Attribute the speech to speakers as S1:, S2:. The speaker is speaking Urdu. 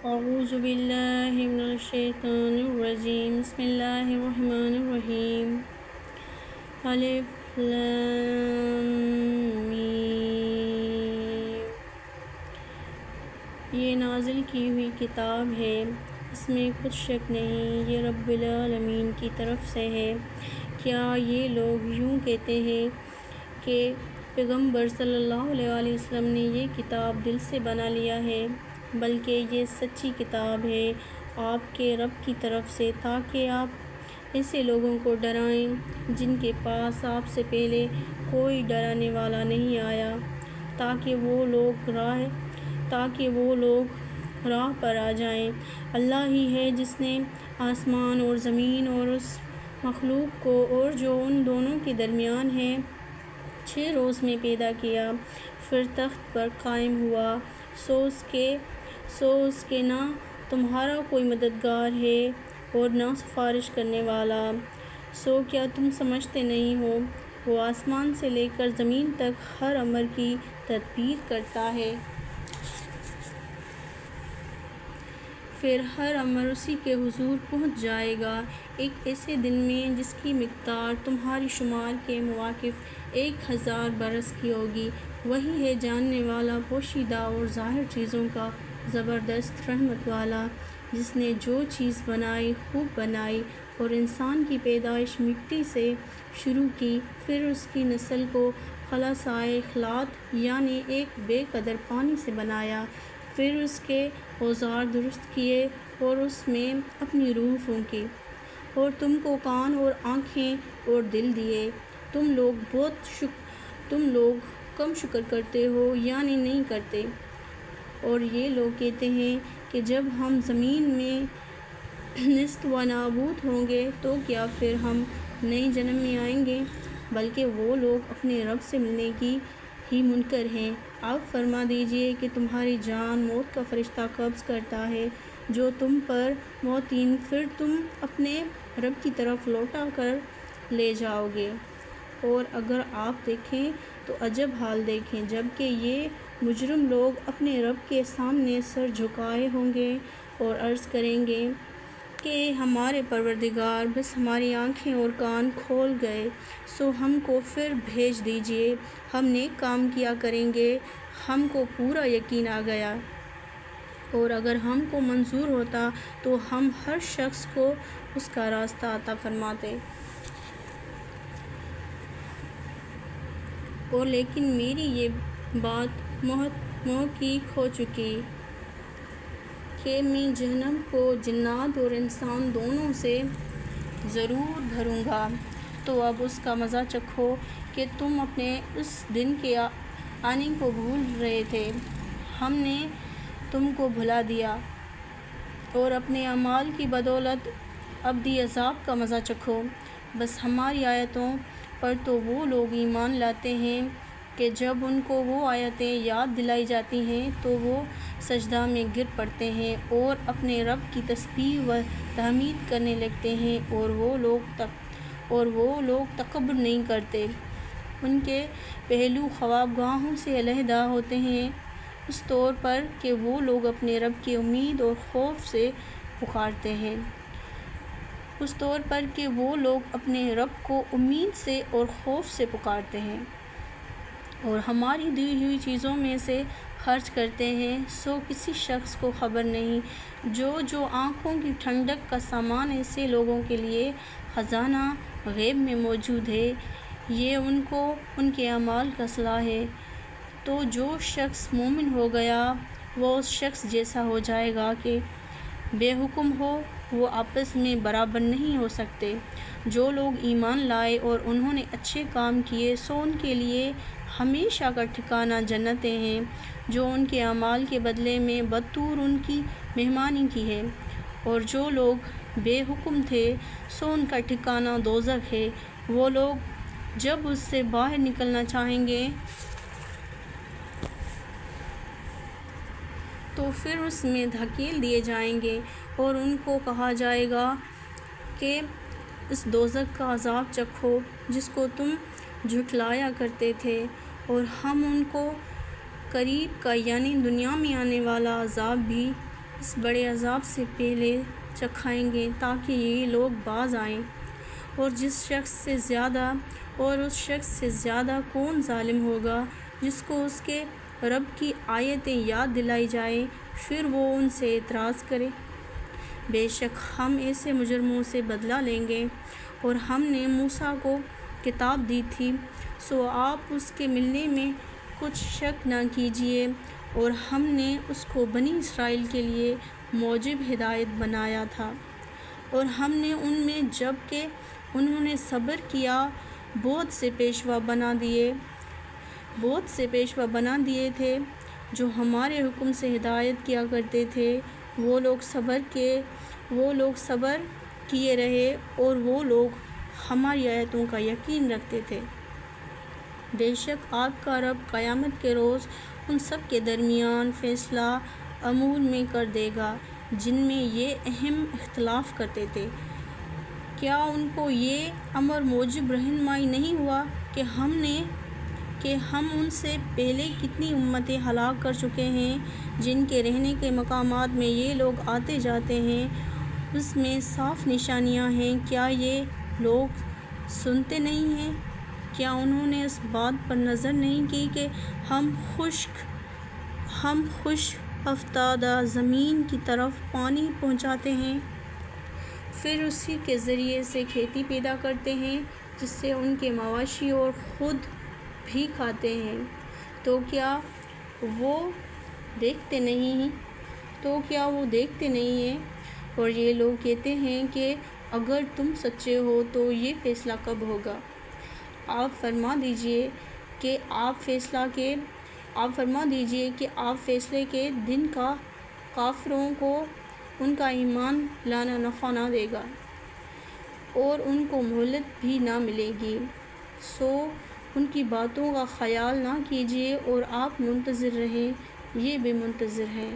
S1: اعوذ باللہ من الشیطان الرجیم بسم اللہ الرحمن الرحیم الف لام میم۔ یہ نازل کی ہوئی کتاب ہے، اس میں کچھ شک نہیں، یہ رب العالمین کی طرف سے ہے۔ کیا یہ لوگ یوں کہتے ہیں کہ پیغمبر صلی اللہ علیہ وسلم نے یہ کتاب دل سے بنا لیا ہے؟ بلکہ یہ سچی کتاب ہے آپ کے رب کی طرف سے، تاکہ آپ ایسے لوگوں کو ڈرائیں جن کے پاس آپ سے پہلے کوئی ڈرانے والا نہیں آیا، تاکہ وہ لوگ راہ پر آ جائیں۔ اللہ ہی ہے جس نے آسمان اور زمین اور اس مخلوق کو اور جو ان دونوں کے درمیان ہے 6 روز میں پیدا کیا، پھر تخت پر قائم ہوا۔ سو اس کے نہ تمہارا کوئی مددگار ہے اور نہ سفارش کرنے والا۔ سو کیا تم سمجھتے نہیں ہو؟ وہ آسمان سے لے کر زمین تک ہر امر کی تدبیر کرتا ہے۔ پھر ہر امر اسی کے حضور پہنچ جائے گا ایک ایسے دن میں جس کی مقدار تمہاری شمار کے موافق 1000 برس کی ہوگی۔ وہی ہے جاننے والا، پوشیدہ اور ظاہر چیزوں کا زبردست رحمت والا، جس نے جو چیز بنائی خوب بنائی اور انسان کی پیدائش مٹی سے شروع کی، پھر اس کی نسل کو خلاصۂ اخلاط یعنی ایک بے قدر پانی سے بنایا، پھر اس کے اوزار درست کیے اور اس میں اپنی روح پھونکی، اور تم کو کان اور آنکھیں اور دل دیے۔ تم لوگ کم شکر کرتے ہو یعنی نہیں کرتے۔ اور یہ لوگ کہتے ہیں کہ جب ہم زمین میں نیست و نابود ہوں گے تو کیا پھر ہم نئے جنم میں آئیں گے؟ بلکہ وہ لوگ اپنے رب سے ملنے کی ہی منکر ہیں۔ آپ فرما دیجئے کہ تمہاری جان موت کا فرشتہ قبض کرتا ہے جو تم پر موتین، پھر تم اپنے رب کی طرف لوٹا کر لے جاؤ گے۔ اور اگر آپ دیکھیں تو عجب حال دیکھیں، جبکہ یہ مجرم لوگ اپنے رب کے سامنے سر جھکائے ہوں گے اور عرض کریں گے کہ ہمارے پروردگار، بس ہماری آنکھیں اور کان کھول گئے، سو ہم کو پھر بھیج دیجئے، ہم نیک کام کیا کریں گے، ہم کو پورا یقین آ گیا۔ اور اگر ہم کو منظور ہوتا تو ہم ہر شخص کو اس کا راستہ عطا فرماتے۔ اور لیکن میری یہ بات محقق ہو چکی کہ میں جہنم کو جنات اور انسان دونوں سے ضرور بھروں گا۔ تو اب اس کا مزہ چکھو کہ تم اپنے اس دن کے آنے کو بھول رہے تھے، ہم نے تم کو بھلا دیا، اور اپنے اعمال کی بدولت ابدی عذاب کا مزہ چکھو۔ بس ہماری آیتوں پر تو وہ لوگ ایمان لاتے ہیں کہ جب ان کو وہ آیتیں یاد دلائی جاتی ہیں تو وہ سجدہ میں گر پڑتے ہیں اور اپنے رب کی تسبیح و تحمید کرنے لگتے ہیں، اور وہ لوگ تکبر نہیں کرتے۔ ان کے پہلو خوابگاہوں سے علیحدہ ہوتے ہیں، اس طور پر کہ وہ لوگ اپنے رب کی امید اور خوف سے پکارتے ہیں، اس طور پر کہ وہ لوگ اپنے رب کو امید سے اور خوف سے پکارتے ہیں اور ہماری دی ہوئی چیزوں میں سے خرچ کرتے ہیں۔ سو کسی شخص کو خبر نہیں جو آنکھوں کی ٹھنڈک کا سامان ایسے لوگوں کے لیے خزانہ غیب میں موجود ہے، یہ ان کو ان کے اعمال کا صلہ ہے۔ تو جو شخص مومن ہو گیا وہ اس شخص جیسا ہو جائے گا کہ بے حکم ہو، وہ آپس میں برابر نہیں ہو سکتے۔ جو لوگ ایمان لائے اور انہوں نے اچھے کام کیے، سو ان کے لیے ہمیشہ کا ٹھکانہ جنتیں ہیں، جو ان کے اعمال کے بدلے میں بطور ان کی مہمانی کی ہے۔ اور جو لوگ بے حکم تھے، سو ان کا ٹھکانہ دوزخ ہے، وہ لوگ جب اس سے باہر نکلنا چاہیں گے تو پھر اس میں دھکیل دیے جائیں گے، اور ان کو کہا جائے گا کہ اس دوزخ کا عذاب چکھو جس کو تم جھٹلایا کرتے تھے، اور ہم ان کو قریب کا یعنی دنیا میں آنے والا عذاب بھی اس بڑے عذاب سے پہلے چکھائیں گے تاکہ یہ لوگ باز آئیں۔ اور اس شخص سے زیادہ کون ظالم ہوگا جس کو اس کے رب کی آیتیں یاد دلائی جائیں پھر وہ ان سے اعتراض کرے۔ بے شک ہم ایسے مجرموں سے بدلہ لیں گے۔ اور ہم نے موسیٰ کو کتاب دی تھی، سو آپ اس کے ملنے میں کچھ شک نہ کیجیے، اور ہم نے اس کو بنی اسرائیل کے لیے موجب ہدایت بنایا تھا۔ اور ہم نے ان میں جب کہ انہوں نے صبر کیا بہت سے پیشوا بنا دیے تھے جو ہمارے حکم سے ہدایت کیا کرتے تھے۔ وہ لوگ صبر کیے رہے اور وہ لوگ ہماری آیتوں کا یقین رکھتے تھے۔ بے شک آپ کا رب قیامت کے روز ان سب کے درمیان فیصلہ امور میں کر دے گا جن میں یہ اہم اختلاف کرتے تھے۔ کیا ان کو یہ امر موجب رہنمائی نہیں ہوا کہ ہم ان سے پہلے کتنی امتیں ہلاک کر چکے ہیں جن کے رہنے کے مقامات میں یہ لوگ آتے جاتے ہیں، اس میں صاف نشانیاں ہیں۔ کیا یہ لوگ سنتے نہیں ہیں؟ کیا انہوں نے اس بات پر نظر نہیں کی کہ ہم خشک افتادہ زمین کی طرف پانی پہنچاتے ہیں، پھر اسی کے ذریعے سے کھیتی پیدا کرتے ہیں جس سے ان کے مواشی اور خود بھی کھاتے ہیں، تو کیا وہ دیکھتے نہیں ہیں؟ اور یہ لوگ کہتے ہیں کہ اگر تم سچے ہو تو یہ فیصلہ کب ہوگا؟ آپ فرما دیجئے کہ آپ فیصلے کے دن کا کافروں کو ان کا ایمان لانا نفع نہ دے گا اور ان کو مہلت بھی نہ ملے گی، سو ان کی باتوں کا خیال نہ کیجیے اور آپ منتظر رہیں، یہ بھی منتظر ہیں۔